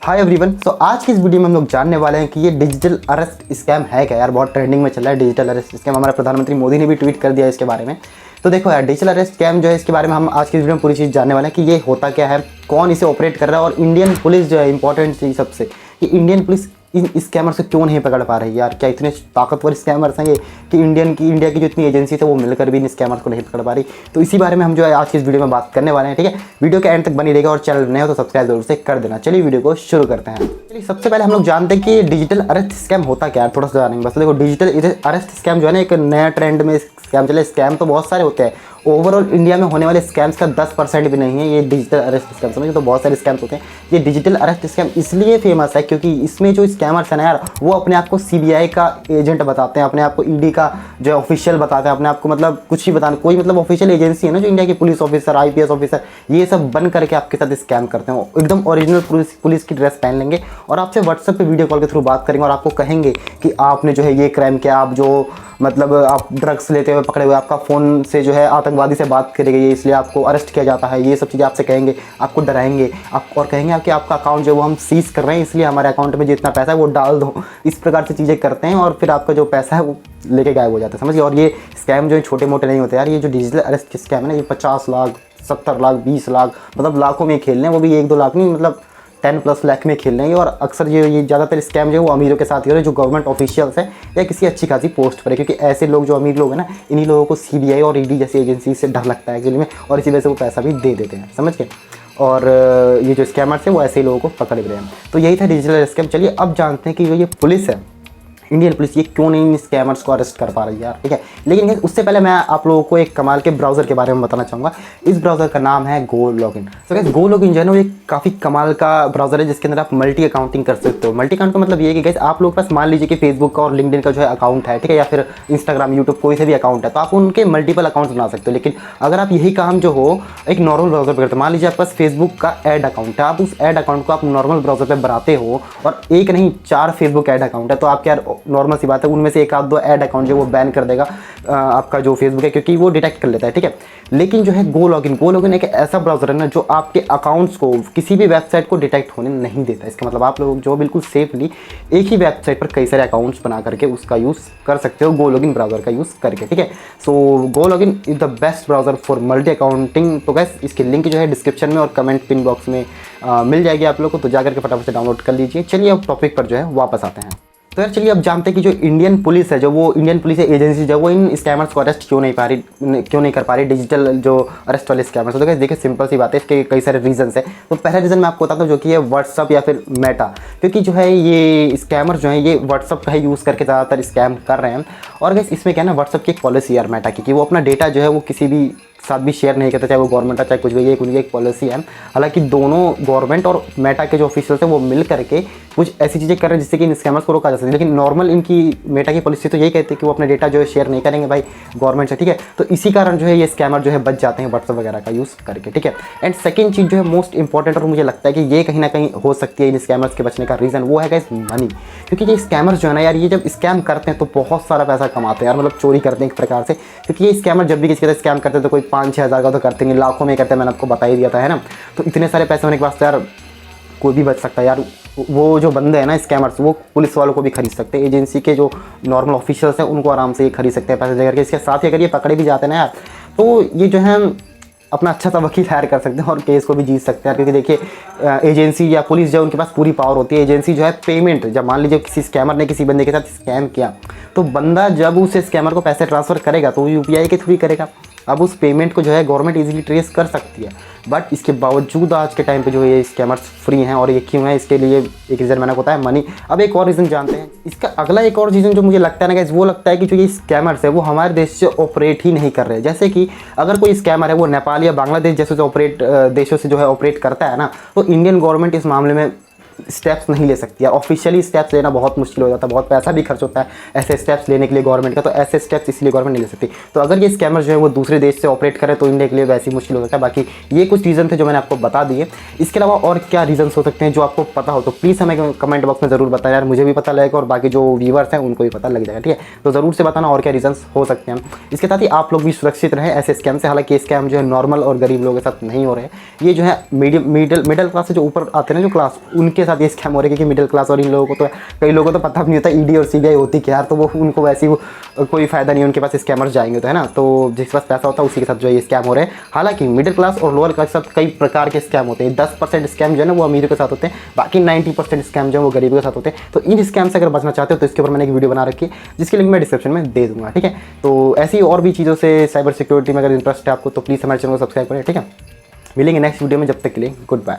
Hi everyone. सो आज की इस वीडियो में हम लोग जानने वाले हैं कि ये डिजिटल अरेस्ट स्कैम है क्या। यार बहुत ट्रेंडिंग में चल रहा है डिजिटल अरेस्ट स्कैम। हमारा प्रधानमंत्री मोदी ने भी ट्वीट कर दिया इसके बारे में। तो देखो यार, डिजिटल अरेस्ट स्कैम जो है इसके बारे में हम आज की वीडियो में पूरी चीज़ जानने वाले हैं कि ये होता क्या है, कौन इसे ऑपरेट कर रहा है, और इंडियन पुलिस जो है इंपॉर्टेंट चीज़ सबसे कि इंडियन पुलिस इन स्कैमर से क्यों नहीं पकड़ पा रही है। यार क्या इतने ताकतवर स्कैमर्स हैं ये कि इंडिया की जो इतनी एजेंसी है वो मिलकर भी इन स्कैमर्स को नहीं पकड़ पा रही। तो इसी बारे में हम जो है आज की इस वीडियो में बात करने वाले हैं। ठीक है, वीडियो के एंड तक बनी रहेगा और चैनल नए हो तो सब्सक्राइब जरूर से कर देना। चलिए वीडियो को शुरू करते हैं। चलिए सबसे पहले हम लोग जानते हैं कि डिजिटल अरेस्ट स्कैम होता क्या है, थोड़ा सा जानेंगे। बस देखो, डिजिटल अरेस्ट स्कैम जो है ना एक नया ट्रेंड में स्कैम चले। स्कैम तो बहुत सारे होते हैं, ओवरऑल इंडिया में होने वाले स्कैम्स का 10% भी नहीं है ये डिजिटल अरेस्ट स्कैम। समझिए, तो बहुत सारे स्कैम्स होते हैं। ये डिजिटल अरेस्ट स्कैम इसलिए फेमस है क्योंकि इसमें जो स्कैमर्स है ना यार, वो अपने आप को सीबीआई का एजेंट बताते हैं, अपने आप को ईडी का जो है ऑफिशियल बताते हैं, अपने आप को मतलब कुछ ही बताने, कोई मतलब ऑफिशियल एजेंसी है ना जो इंडिया की पुलिस ऑफिसर, आईपीएस ऑफिसर, ये सब बन करके आपके साथ स्कैम करते हैं। एकदम ओरिजिनल पुलिस की ड्रेस पहन लेंगे और आपसे व्हाट्सएप पे वीडियो कॉल के थ्रू बात करेंगे और आपको कहेंगे कि आपने जो है ये क्राइम किया, आप जो मतलब आप ड्रग्स लेते हुए पकड़े हुए, आपका फ़ोन से जो है आतंकवादी से बात करेंगे, इसलिए आपको अरेस्ट किया जाता है। ये सब चीज़ें आपसे कहेंगे, आपको डराएंगे आप और कहेंगे कि आपका अकाउंट जो है वो हम सीज कर रहे हैं, इसलिए हमारे अकाउंट में जितना पैसा है वो डाल दो। इस प्रकार से चीज़ें करते हैं और फिर आपका जो पैसा है वो लेके गायब हो जाता है। समझिए, और ये स्कैम जो है छोटे मोटे नहीं होते यार। ये जो डिजिटल अरेस्ट स्कैम है ना, ये 50 लाख 70 लाख 20 लाख मतलब लाखों में खेल रहे हैं, वो भी 1-2 लाख नहीं, मतलब 10+ लाख में खेल रहे हैं। और अक्सर ये ज़्यादातर स्कैम जो है वो अमीरों के साथ ही हो रहे हैं, जो गवर्नमेंट ऑफिशियल्स है या किसी अच्छी खासी पोस्ट पर है। क्योंकि ऐसे लोग जो अमीर लोग हैं ना, इन्हीं लोगों को सीबीआई और ईडी जैसी एजेंसी से डर लगता है एक्चुअली में, और इसी वजह से वो पैसा भी दे देते हैं। समझ गए। और ये जो स्कैमर्स हैं वो ऐसे ही लोगों को पकड़ भी रहे हैं। तो यही था डिजिटल स्कैम। चलिए अब जानते हैं कि ये पुलिस है, इंडियन पुलिस, ये क्यों नहीं इन स्कैमर्स को अरेस्ट कर पा रही है यार। ठीक है, लेकिन उससे पहले मैं आप लोगों को एक कमाल के ब्राउज़र के बारे में बताना चाहूँगा। इस ब्राउज़र का नाम है गो लॉगिन। तो गैस गो लॉगिन जो है ना, वो एक काफ़ी कमाल का ब्राउज़र है जिसके अंदर आप मल्टी अकाउंटिंग कर सकते हो। मल्टी अकाउंट का मतलब ये है कि गैस आप लोग के पास मान लीजिए कि फेसबुक का और लिंक्डइन का जो है अकाउंट है, ठीक है, या फिर इंस्टाग्राम यूट्यूब कोई से भी अकाउंट है, तो आप उनके मल्टीपल अकाउंट्स बना सकते हो। लेकिन अगर आप यही काम जो हो एक नॉर्मल ब्राउज़र पर करते हो, मान लीजिए आपके पास फेसबुक का ऐड अकाउंट है, आप उस ऐड अकाउंट को आप नॉर्मल ब्राउज़र पर बनाते हो और एक नहीं 4 फेसबुक ऐड अकाउंट है, तो आप क्या नॉर्मल सी बात है उनमें से 1-2 ऐड अकाउंट जो वो बैन कर देगा आपका जो फेसबुक है, क्योंकि वो डिटेक्ट कर लेता है। ठीक है, लेकिन जो है गो लॉगिन एक ऐसा ब्राउज़र है ना जो आपके अकाउंट्स को किसी भी वेबसाइट को डिटेक्ट होने नहीं देता। इसका मतलब आप लोग जो बिल्कुल सेफली एक ही वेबसाइट पर कई सारे अकाउंट्स बना करके उसका यूज़ कर सकते हो गो लॉगिन ब्राउज़र का यूज़ करके। ठीक है, so GoLogin is the best browser for multi accounting. तो गैस इसकी लिंक जो है डिस्क्रिप्शन में और कमेंट पिन बॉक्स में मिल जाएगी आप लोग को, तो जाकर के फटाफट से डाउनलोड कर लीजिए। चलिए अब टॉपिक पर जो है वापस आते हैं। तो यार चलिए अब जानते हैं कि जो इंडियन पुलिस है, जो वो इंडियन पुलिस एजेंसी जो है वो इन स्कैमर्स को अरेस्ट क्यों नहीं कर पा रही डिजिटल जो अरेस्ट वाले स्कैमर्स। तो देखिए सिंपल सी बात है, इसके कई सारे रीजंस है। तो पहला रीज़न मैं आपको बताता हूँ जो कि है व्हाट्सअप या फिर मेटा। क्योंकि जो है ये स्कैमर जो है ये व्हाट्सअप का ही यूज़ करके ज़्यादातर स्कैम कर रहे हैं। और गैस इसमें क्या है ना, व्हाट्सअप की एक पॉलिसी यार मेटा की कि वो अपना डेटा जो है वो किसी भी साथ भी शेयर नहीं करता, चाहे वो गवर्नमेंट है चाहे कुछ भी, ये उनकी एक पॉलिसी है। हालांकि दोनों गवर्नमेंट और मेटा के जो ऑफिशियल्स हैं वो मिल करके कुछ ऐसी चीज़ें कर रहे हैं जिससे कि इन स्कैमर्स को रोका जा सके। लेकिन नॉर्मल इनकी मेटा की पॉलिसी तो यही कहती है कि वो अपने डेटा जो है शेयर नहीं करेंगे भाई गवर्नमेंट से। ठीक है, तो इसी कारण जो है ये स्कैमर जो है बच जाते हैं व्हाट्सअप वगैरह का यूज़ करके। ठीक है, एंड सेकेंड चीज़ जो है मोस्ट इंपॉर्टेंट और मुझे लगता है कि ये कहीं ना कहीं हो सकती है इन स्कैमर्स के बचने का रीज़न, वो है गाइस मनी। क्योंकि ये स्कैमर्स जो है ना यार, ये जब स्कैम करते हैं तो बहुत सारा पैसा कमाते हैं यार, मतलब चोरी करते हैं एक प्रकार से। क्योंकि ये स्कैमर जब भी किसी के साथ स्कैम करते हैं तो कोई 5-6 हज़ार का तो करते हैं, लाखों में करते हैं, मैंने आपको बता ही दिया था, है ना। तो इतने सारे पैसे होने के बाद यार कोई भी बच सकता है यार। वो जो बंदे हैं ना स्कैमर्स, वो पुलिस वालों को भी खरीद सकते हैं, एजेंसी के जो नॉर्मल ऑफिशियल्स हैं उनको आराम से ये खरीद सकते हैं पैसे देकर के। इसके साथ ही अगर ये पकड़े भी जाते हैं ना यार, तो ये जो है अपना अच्छा सा वकील हायर कर सकते हैं और केस को भी जीत सकते हैं। क्योंकि देखिए एजेंसी या पुलिस जो उनके पास पूरी पावर होती है। एजेंसी जो है पेमेंट, जब मान लीजिए किसी स्कैमर ने किसी बंदे के साथ स्कैम किया, तो बंदा जब उस स्कैमर को पैसे ट्रांसफ़र करेगा तो वो यूपीआई के थ्रू ही करेगा। अब उस पेमेंट को जो है गवर्नमेंट इजीली ट्रेस कर सकती है, बट इसके बावजूद आज के टाइम पे जो है ये स्कैमर्स फ्री हैं। और ये क्यों है, इसके लिए एक रीज़न मैंने बताया मनी। अब एक और रीज़न जानते हैं। इसका अगला एक और रीज़न जो मुझे लगता है ना गाइस, वो लगता है कि जो ये स्कैमर्स है वो हमारे देश से ऑपरेट ही नहीं कर रहे। जैसे कि अगर कोई स्कैमर है वो नेपाल या बांग्लादेश जैसे देशों से जो है ऑपरेट करता है ना, तो इंडियन गवर्नमेंट इस मामले में स्टेप्स नहीं ले सकती है। ऑफिशियली स्टेप्स लेना बहुत मुश्किल हो जाता है, बहुत पैसा भी खर्च होता है ऐसे स्टेप्स लेने के लिए गवर्नमेंट का। तो ऐसे स्टेप्स इसलिए गवर्नमेंट नहीं ले सकती। तो अगर ये स्कैमर जो है वो दूसरे देश से ऑपरेट करे तो इंडिया के लिए वैसे ही मुश्किल हो सकता है। बाकी ये कुछ रीज़न थे जो मैंने आपको बता दिए। इसके अलावा और क्या रीजंस हो सकते हैं जो आपको पता हो तो प्लीज़ हमें कमेंट बॉक्स में ज़रूर बताएं यार, मुझे भी पता लगेगा और बाकी जो व्यूवर्स हैं उनको भी पता लग जाएगा। ठीक है, तो ज़रूर से बताना और क्या रीजंस हो सकते हैं। इसके साथ ही आप लोग भी सुरक्षित रहें ऐसे स्कैम से। हालांकि स्कैम जो है नॉर्मल और गरीब लोगों के साथ नहीं हो रहे हैं, ये जो है मिडिल क्लास से जो ऊपर आते हैं जो क्लास, उनके साथ साथ ये स्कैम हो रहे हैं, क्योंकि मिडिल क्लास और इन लोगों को तो, कई लोगों को तो पता भी नहीं होता ईडी और सीबीआई होती क्या यार, तो वो उनको वैसे ही कोई फ़ायदा नहीं, उनके पास स्कैमर्स जाएंगे तो, है ना। तो जिसके पास पैसा होता है उसी के साथ जो है ये स्कैम हो रहे हैं। हालांकि मिडिल क्लास और लोअर क्लास के साथ कई प्रकार के स्कैम होते हैं। 10% स्कैम जो है ना वो अमीरों के साथ होते हैं, बाकी 90% स्कैम जो है वो गरीबों के साथ होते हैं। तो इन स्कैम से अगर बचना चाहते हो तो इसके ऊपर मैंने एक वीडियो बना रखी है, जिसकी लिंक मैं डिस्क्रिप्शन में दे दूँगा, ठीक है। तो ऐसी और भी चीज़ों से साइबर सिक्योरिटी में अगर इंटरेस्ट है आपको तो प्लीज़ हमारे चैनल को सब्सक्राइब करें, ठीक है। मिलेंगे नेक्स्ट वीडियो में, जब तक के लिए गुड बाय।